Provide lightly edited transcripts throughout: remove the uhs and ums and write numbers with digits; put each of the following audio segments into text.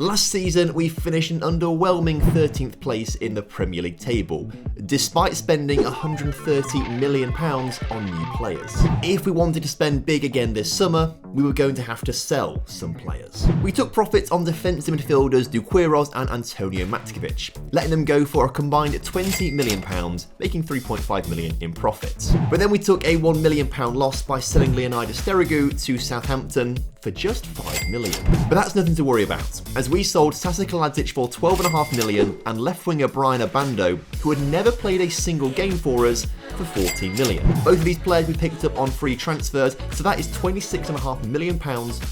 Last season, we finished an underwhelming 13th place in the Premier League table, despite spending £130 million on new players. If we wanted to spend big again this summer, we were going to have to sell some players. We took profits on defensive midfielders Duqueiroz and Antonio Matkovic, letting them go for a combined £20 million, making £3.5 million in profits. But then we took a £1 million loss by selling Leonidas Sterigu to Southampton for just £5 million. But that's nothing to worry about, as we sold Sasa Kaladzic for £12.5 million and left winger Brian Abando, who had never played a single game for us, for £14 million. Both of these players we picked up on free transfers, so that is £26.5 million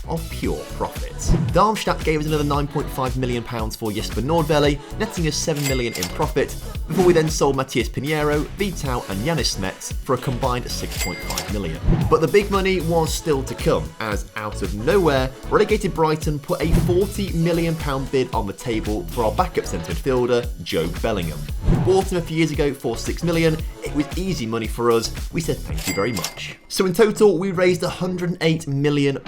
of pure profit. Darmstadt gave us another £9.5 million for Jesper Nordvelle, netting us £7 million in profit, before we then sold Matthias Pinheiro, Vitao and Yanis Smets for a combined £6.5 million. But the big money was still to come, as out of nowhere, relegated Brighton put a £40 million bid on the table for our backup centre midfielder, Jobe Bellingham. We bought him a few years ago for £6 million, it was easy money for us, we said thank you very much. So in total, we raised £108 million.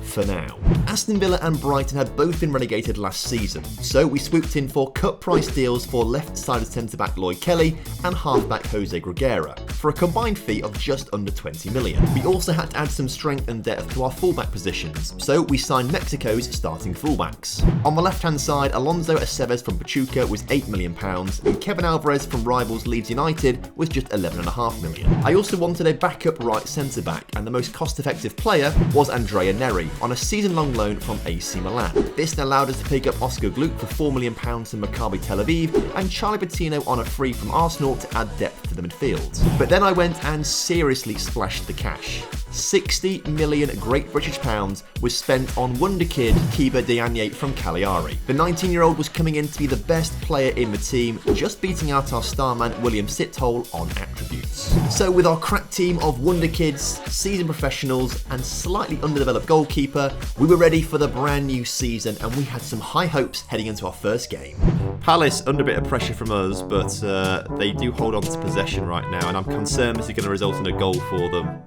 For now. Aston Villa and Brighton had both been relegated last season, so we swooped in for cut price deals for left-sided centre-back Lloyd Kelly and half-back Jose Griguera, for a combined fee of just under £20 million. We also had to add some strength and depth to our fullback positions, so we signed Mexico's starting fullbacks. On the left-hand side, Alonso Aceves from Pachuca was £8 million, and Kevin Alvarez from rivals Leeds United was just £11.5 million. I also wanted a backup right centre-back, and the most cost-effective player was Andrea Neri, on a season-long loan from AC Milan. This allowed us to pick up Oscar Gluck for £4 million from Maccabi Tel Aviv and Charlie Patino on a free from Arsenal to add depth to the midfield. But then I went and seriously splashed the cash. 60 million Great British pounds was spent on Wonderkid Kiba Diagne from Cagliari. The 19-year-old was coming in to be the best player in the team, just beating out our star man William Sithole on attributes. So with our crack team of Wonderkids, seasoned professionals and slightly underdeveloped goalkeeper, we were ready for the brand new season and we had some high hopes heading into our first game. Palace under a bit of pressure from us, but they do hold on to possession right now and I'm concerned this is going to result in a goal for them.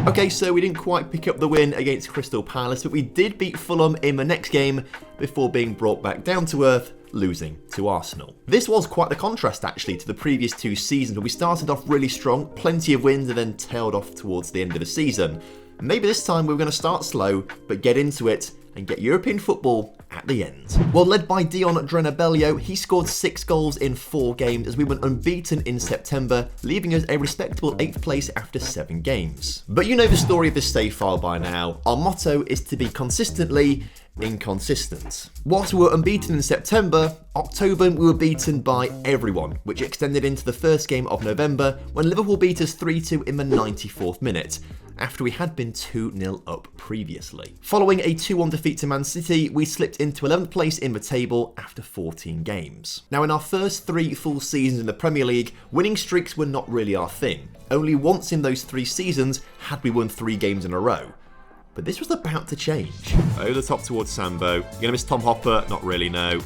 Okay, so we didn't quite pick up the win against Crystal Palace, but we did beat Fulham in the next game before being brought back down to earth, losing to Arsenal. This was quite the contrast actually to the previous two seasons where we started off really strong, plenty of wins and then tailed off towards the end of the season. And maybe this time we were going to start slow, but get into it and get European football at the end. Well, led by Dion Drenabelio, he scored 6 goals in 4 games as we went unbeaten in September, leaving us a respectable 8th place after 7 games. But you know the story of this save file by now. Our motto is to be consistently inconsistent. Whilst we were unbeaten in September, October we were beaten by everyone, which extended into the first game of November when Liverpool beat us 3-2 in the 94th minute, after we had been 2-0 up previously. Following a 2-1 defeat to Man City, we slipped into 11th place in the table after 14 games. Now in our first 3 full seasons in the Premier League, winning streaks were not really our thing. Only once in those 3 seasons had we won 3 games in a row. But this was about to change. Over the top towards Sambo. You're going to miss Tom Hopper? Not really, no.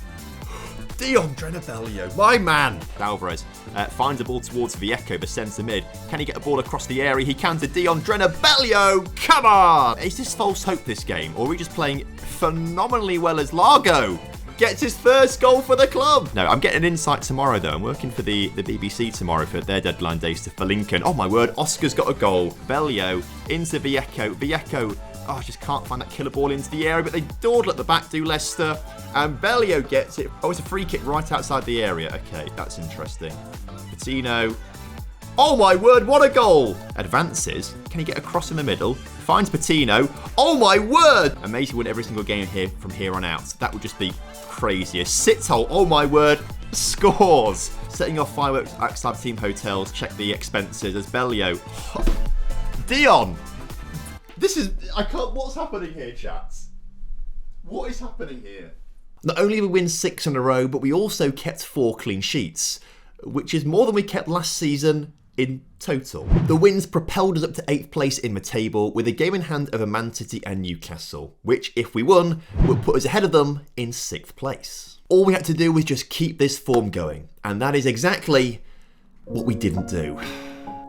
Dion Drenabelio, my man! Alvarez finds the ball towards Vieco, the centre mid. Can he get a ball across the area? He can to Dion Drenabelio! Come on! Is this false hope this game? Or are we just playing phenomenally well as Largo? Gets his first goal for the club. No, I'm getting an insight tomorrow though. I'm working for the BBC tomorrow for their deadline days for Lincoln. Oh my word, Oscar's got a goal. Bellio into Vieco. Vieco, oh, I just can't find that killer ball into the area, but they dawdle at the back, do Leicester. And Bellio gets it. Oh, it's a free kick right outside the area. Okay, that's interesting. Patino. Oh my word, what a goal! Advances. Can he get across in the middle? Finds Patino. Oh my word! Amazing win every single game here from here on out. That would just be crazy. Sithole, oh my word, scores! Setting off fireworks outside team hotels. Check the expenses as Bellio. Dion! This is... I can't... What's happening here, chats? What is happening here? Not only did we win 6 in a row, but we also kept 4 clean sheets, which is more than we kept last season in total. The wins propelled us up to 8th place in the table with a game in hand over Man City and Newcastle, which, if we won, would put us ahead of them in 6th place. All we had to do was just keep this form going, and that is exactly what we didn't do.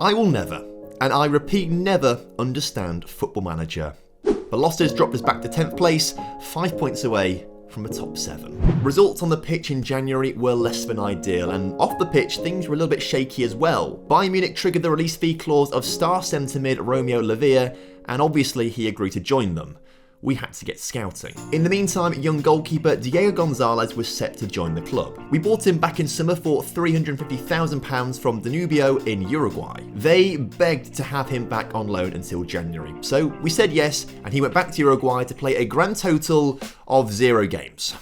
I will never, and I repeat never, understand Football Manager. The losses dropped us back to 10th place, 5 points away from the top 7. Results on the pitch in January were less than ideal, and off the pitch things were a little bit shaky as well. Bayern Munich triggered the release fee clause of star centre mid Romeo Lavia, and obviously he agreed to join them. We had to get scouting. In the meantime, young goalkeeper Diego Gonzalez was set to join the club. We bought him back in summer for £350,000 from Danubio in Uruguay. They begged to have him back on loan until January, so we said yes, and he went back to Uruguay to play a grand total of 0 games.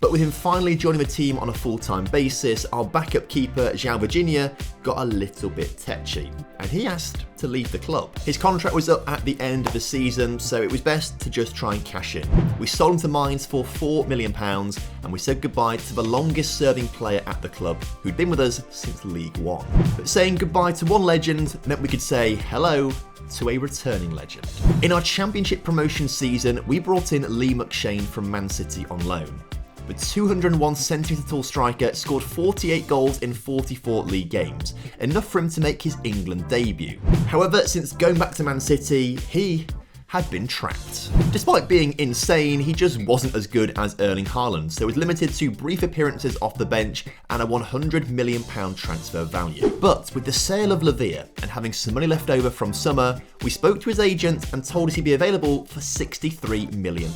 But with him finally joining the team on a full-time basis, our backup keeper, João Virginia, got a little bit tetchy, and he asked to leave the club. His contract was up at the end of the season, so it was best to just try and cash in. We sold him to Mainz for £4 million, and we said goodbye to the longest-serving player at the club, who'd been with us since League One. But saying goodbye to one legend meant we could say hello to a returning legend. In our championship promotion season, we brought in Lee McShane from Man City on loan. The 201cm tall striker scored 48 goals in 44 league games, enough for him to make his England debut. However, since going back to Man City, he had been trapped. Despite being insane, he just wasn't as good as Erling Haaland, so was limited to brief appearances off the bench and a £100 million transfer value. But with the sale of Lavia and having some money left over from summer, we spoke to his agent and told us he'd be available for £63 million.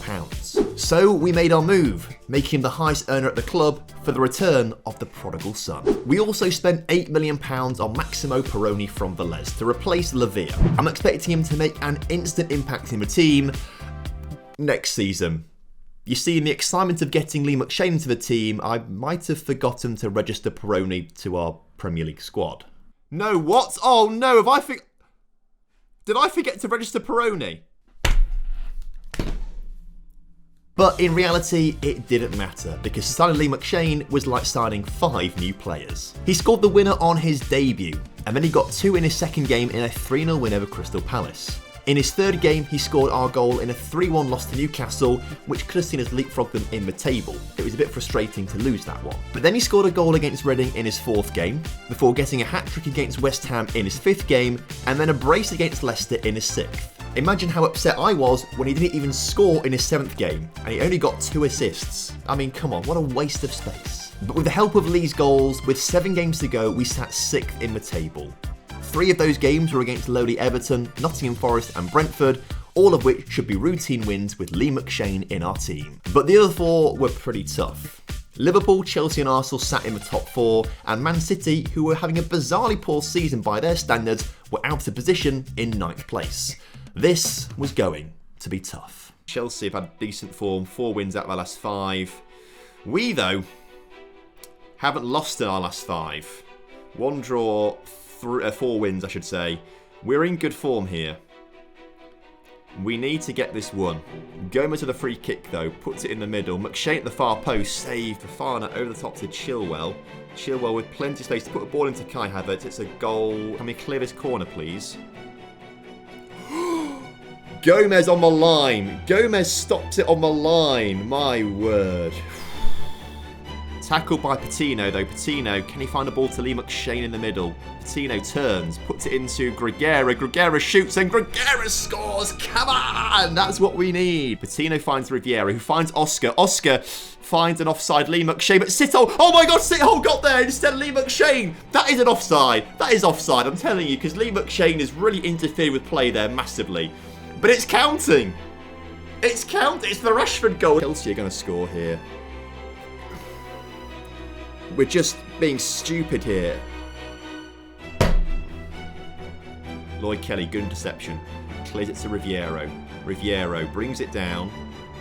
So we made our move, making him the highest earner at the club for the return of the prodigal son. We also spent £8 million on Maximo Perroni from Velez to replace Lavia. I'm expecting him to make an instant impact in the team next season. You see, in the excitement of getting Lee McShane into the team, I might have forgotten to register Perroni to our Premier League squad. No, what? Oh no, did I forget to register Perroni? But in reality, it didn't matter, because signing Lee McShane was like signing 5 new players. He scored the winner on his debut, and then he got 2 in his second game in a 3-0 win over Crystal Palace. In his third game, he scored our goal in a 3-1 loss to Newcastle, which could have seen us leapfrog them in the table. It was a bit frustrating to lose that one. But then he scored a goal against Reading in his 4th game, before getting a hat-trick against West Ham in his 5th game, and then a brace against Leicester in his 6th. Imagine how upset I was when he didn't even score in his 7th game, and he only got 2 assists. I mean, come on, what a waste of space. But with the help of Lee's goals, with 7 games to go, we sat 6th in the table. 3 of those games were against lowly Everton, Nottingham Forest and Brentford, all of which should be routine wins with Lee McShane in our team. But the other 4 were pretty tough. Liverpool, Chelsea and Arsenal sat in the top 4, and Man City, who were having a bizarrely poor season by their standards, were out of position in 9th place. This was going to be tough. Chelsea have had decent form, 4 wins out of our last 5. We, though, haven't lost in our last 5. 1 draw, 4 wins, I should say. We're in good form here. We need to get this one. Gomez with a free kick, though, puts it in the middle. McShane at the far post, saved Fafana over the top to Chilwell. Chilwell with plenty of space to put the ball into Kai Havertz. It's a goal. Can we clear this corner, please? Gomez on the line. Gomez stops it on the line. My word. Tackled by Patino, though. Patino, can he find a ball to Lee McShane in the middle? Patino turns, puts it into Gregera. Gregera shoots and Gregera scores. Come on! That's what we need. Patino finds Riviera, who finds Oscar. Oscar finds an offside Lee McShane, but Sito, oh my God, Sito got there instead of Lee McShane. That is an offside. That is offside, I'm telling you, because Lee McShane is really interfered with play there massively. But it's counting. It's counting. It's the Rashford goal. Chelsea are going to score here. We're just being stupid here. Lloyd Kelly, good interception. Clears it to Riviero. Riviero brings it down.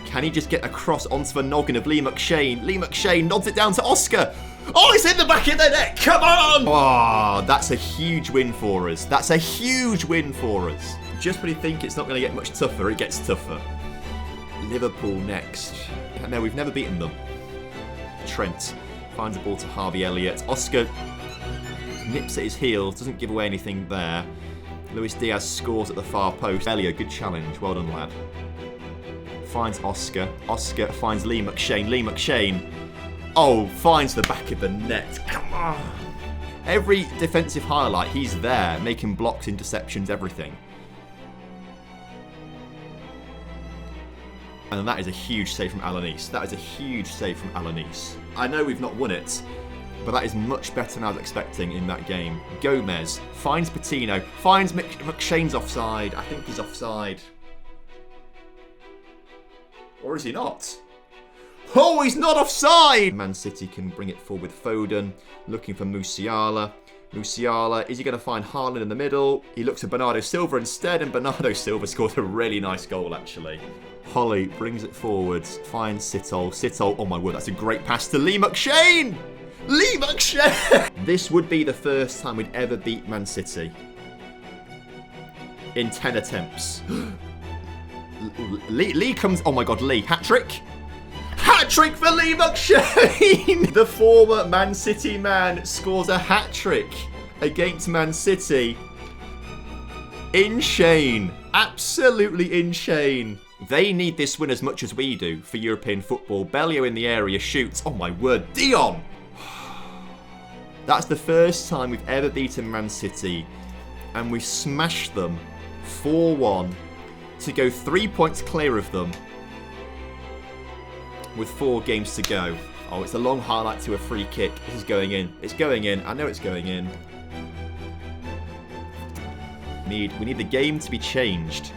Can he just get across onto the noggin of Lee McShane? Lee McShane nods it down to Oscar. Oh, it's in the back of the net. Come on. Oh, that's a huge win for us. That's a huge win for us. Just when you think it's not going to get much tougher, it gets tougher. Liverpool next. No, we've never beaten them. Trent finds a ball to Harvey Elliott. Oscar nips at his heels, doesn't give away anything there. Luis Diaz scores at the far post. Elio, good challenge. Well done, lad. Finds Oscar. Oscar finds Lee McShane. Lee McShane, oh, finds the back of the net. Come on. Every defensive highlight, he's there, making blocks, interceptions, everything. And that is a huge save from Alanis. That is a huge save from Alanis. I know we've not won it, but that is much better than I was expecting in that game. Gomez finds Patino, finds McShane's offside. I think he's offside. Or is he not? Oh, he's not offside! Man City can bring it forward with Foden, looking for Musiala. Musiala, is he going to find Haaland in the middle? He looks at Bernardo Silva instead, and Bernardo Silva scores a really nice goal, actually. Holly brings it forwards, finds Sitol. Sitol, oh my word, that's a great pass to Lee McShane! Lee McShane! This would be the first time we'd ever beat Man City. In 10 attempts. Lee comes, oh my god, Lee, hat-trick? Hat-trick for Lee McShane! The former Man City man scores a hat-trick against Man City. Insane. Absolutely insane. They need this win as much as we do for European football. Bellio in the area shoots. Oh my word, Dion! That's the first time we've ever beaten Man City, and we've smashed them 4-1 to go 3 points clear of them with 4 games to go. Oh, it's a long highlight to a free kick. This is going in. It's going in. I know it's going in. We need the game to be changed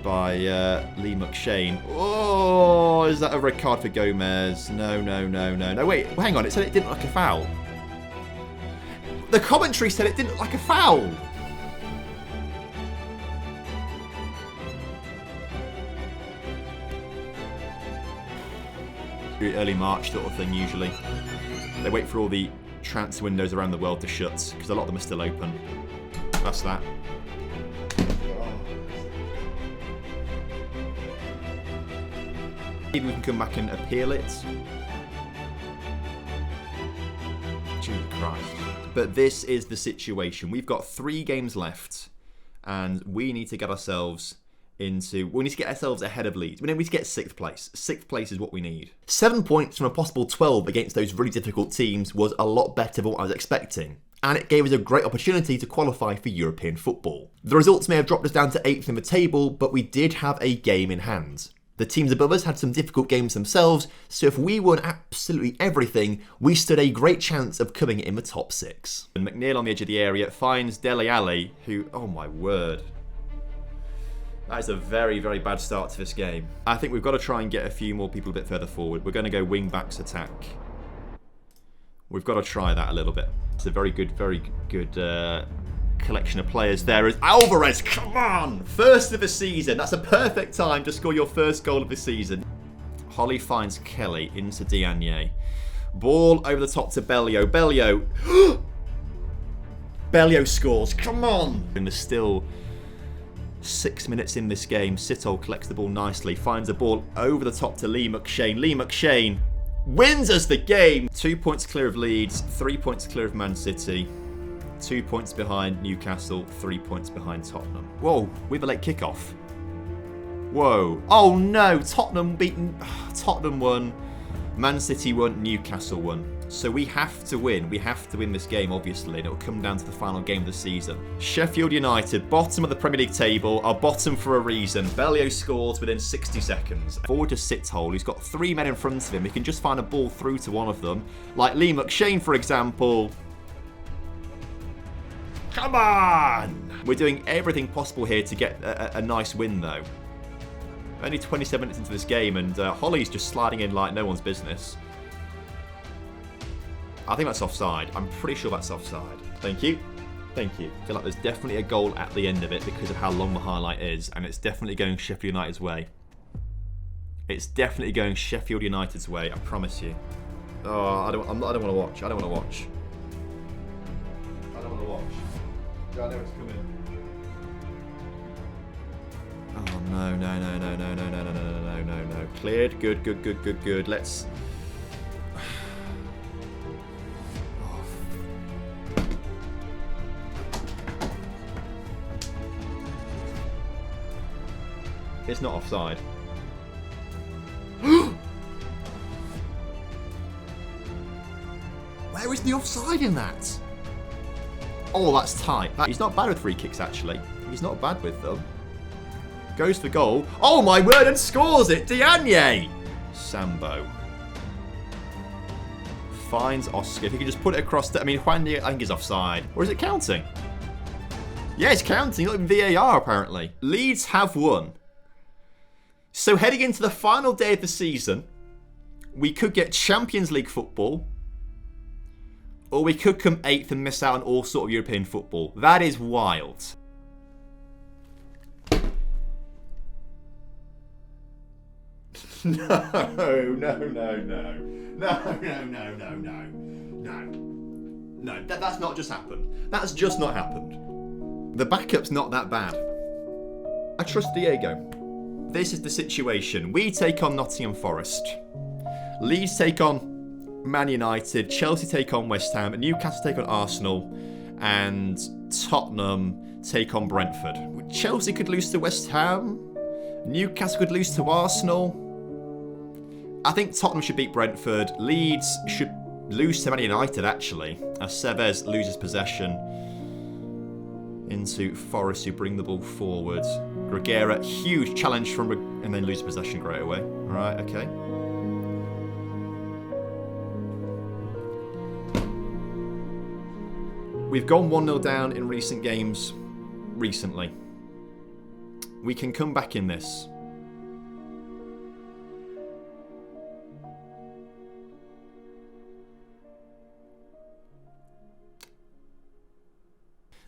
by Lee McShane. Oh, is that a red card for Gomez? No, no, no, no, no. Wait, hang on. It said it didn't look like a foul. The commentary said it didn't look like a foul. Early March sort of thing, usually. They wait for all the transfer windows around the world to shut, because a lot of them are still open. That's that. Maybe we can come back and appeal it. Jesus Christ. But this is the situation. We've got 3 games left, and we need to get ourselves into... We need to get ourselves ahead of Leeds. We need to get 6th place. 6th place is what we need. 7 points from a possible 12 against those really difficult teams was a lot better than what I was expecting, and it gave us a great opportunity to qualify for European football. The results may have dropped us down to 8th in the table, but we did have a game in hand. The teams above us had some difficult games themselves, so if we won absolutely everything, we stood a great chance of coming in the top 6. And McNeil on the edge of the area finds Dele Alli, who, oh my word. That is a very, very bad start to this game. I think we've got to try and get a few more people a bit further forward. We're going to go wing-backs attack. We've got to try that a little bit. It's a very good collection of players there. Is Alvarez, come on! First of the season. That's a perfect time to score your first goal of the season. Holly finds Kelly into Diagne. Ball over the top to Bellio. Bellio. Bellio scores. Come on! And there's still 6 minutes in this game. Sitol collects the ball nicely. Finds the ball over the top to Lee McShane. Lee McShane wins us the game. 2 points clear of Leeds. 3 points clear of Man City. 2 points behind Newcastle, 3 points behind Tottenham. Whoa, with a late kickoff. Whoa. Oh no, Tottenham won, Man City won, Newcastle won. So we have to win. We have to win this game, obviously, and it will come down to the final game of the season. Sheffield United, bottom of the Premier League table, are bottom for a reason. Bellio scores within 60 seconds. Forward to Sitol, he's got 3 men in front of him. He can just find a ball through to one of them. Like Lee McShane, for example. Come on! We're doing everything possible here to get a nice win, though. Only 27 minutes into this game, and Holly's just sliding in like no one's business. I think that's offside. I'm pretty sure that's offside. Thank you. Thank you. I feel like there's definitely a goal at the end of it because of how long the highlight is, and it's definitely going Sheffield United's way. It's definitely going Sheffield United's way, I promise you. Oh, I don't want to watch. I don't want to watch. I don't want to watch. I know it's coming. Oh no, no, no, no, no, no, no, no, no, no, no, no. Cleared. Good, good, good, good, good. Let's. It's not offside. Where is the offside in that? Oh, that's tight. He's not bad with free kicks, actually. He's not bad with them. Goes for goal. Oh, my word, and scores it. Diagne. Sambo. Finds Oscar. If he can just put it across the... I mean, Juan, I think he's offside. Or is it counting? Yeah, it's counting. Look, VAR, apparently. Leeds have won. So heading into the final day of the season, we could get Champions League football, or we could come 8th and miss out on all sort of European football. That is wild. No. That's not just happened. That's just not happened. The backup's not that bad. I trust Diego. This is the situation. We take on Nottingham Forest. Leeds take on Man United. Chelsea take on West Ham. And Newcastle take on Arsenal. And Tottenham take on Brentford. Chelsea could lose to West Ham. Newcastle could lose to Arsenal. I think Tottenham should beat Brentford. Leeds should lose to Man United, actually, as Seves loses possession into Forest, who bring the ball forward. Gregera, huge challenge from... and then lose possession right away. All right, okay. We've gone 1-0 down in recent games recently. We can come back in this.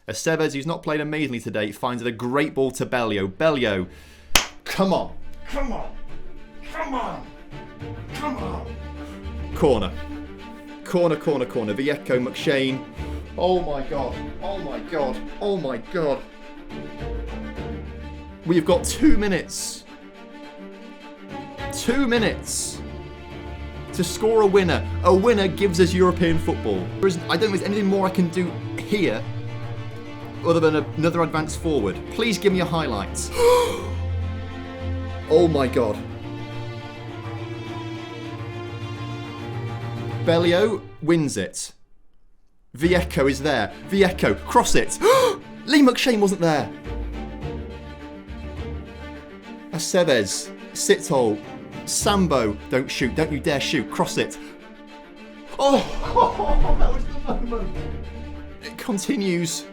Esteves, who's not played amazingly today, finds it a great ball to Bellio. Bellio, come on. Come on. Come on. Come on. Corner. Corner, corner, corner. Vieco, McShane. Oh my God. Oh my God. Oh my God. We've got 2 minutes. 2 minutes to score a winner. A winner gives us European football. I don't think there's anything more I can do here other than another advance forward. Please give me your highlights. Oh my God. Bellio wins it. Vieco is there. Vieco, cross it. Lee McShane wasn't there. Aceves, Sithole, Sambo, don't shoot, don't you dare shoot, cross it. Oh, that was the moment. It continues.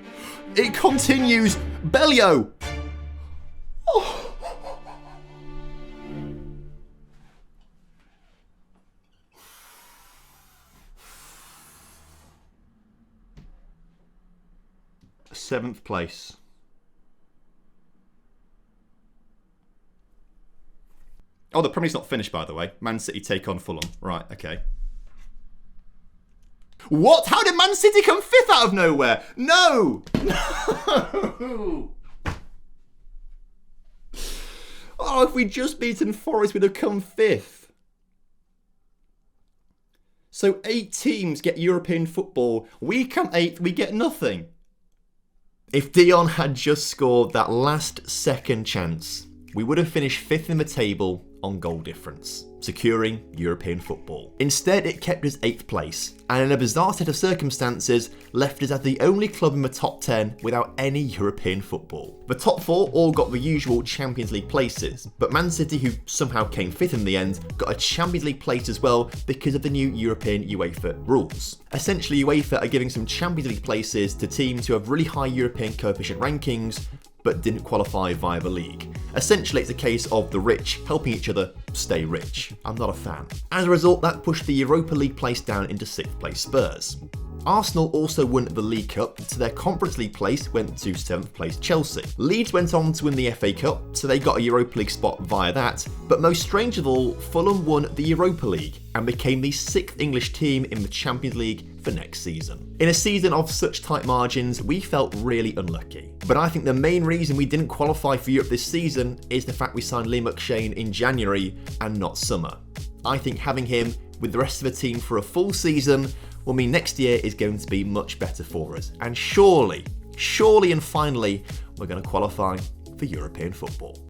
It continues. Bellio. Oh. Seventh place. Oh, the Premier League's not finished, by the way. Man City take on Fulham. Right, okay. What? How did Man City come 5th out of nowhere? No! No! Oh, if we'd just beaten Forest, we'd have come 5th. So 8 teams get European football. We come 8th, we get nothing. If Dion had just scored that last second chance, we would have finished 5th in the table on goal difference, securing European football. Instead, it kept us 8th place, and in a bizarre set of circumstances, left us as the only club in the top 10 without any European football. The top 4 all got the usual Champions League places, but Man City, who somehow came 5th in the end, got a Champions League place as well because of the new European UEFA rules. Essentially, UEFA are giving some Champions League places to teams who have really high European coefficient rankings, but didn't qualify via the league. Essentially, it's a case of the rich helping each other stay rich. I'm not a fan. As a result, that pushed the Europa League place down into 6th place Spurs. Arsenal also won the League Cup, so their Conference League place went to 7th place Chelsea. Leeds went on to win the FA Cup, so they got a Europa League spot via that, but most strange of all, Fulham won the Europa League and became the 6th English team in the Champions League for next season. In a season of such tight margins, we felt really unlucky. But I think the main reason we didn't qualify for Europe this season is the fact we signed Lee McShane in January and not summer. I think having him with the rest of the team for a full season will mean next year is going to be much better for us. And surely and finally, we're going to qualify for European football.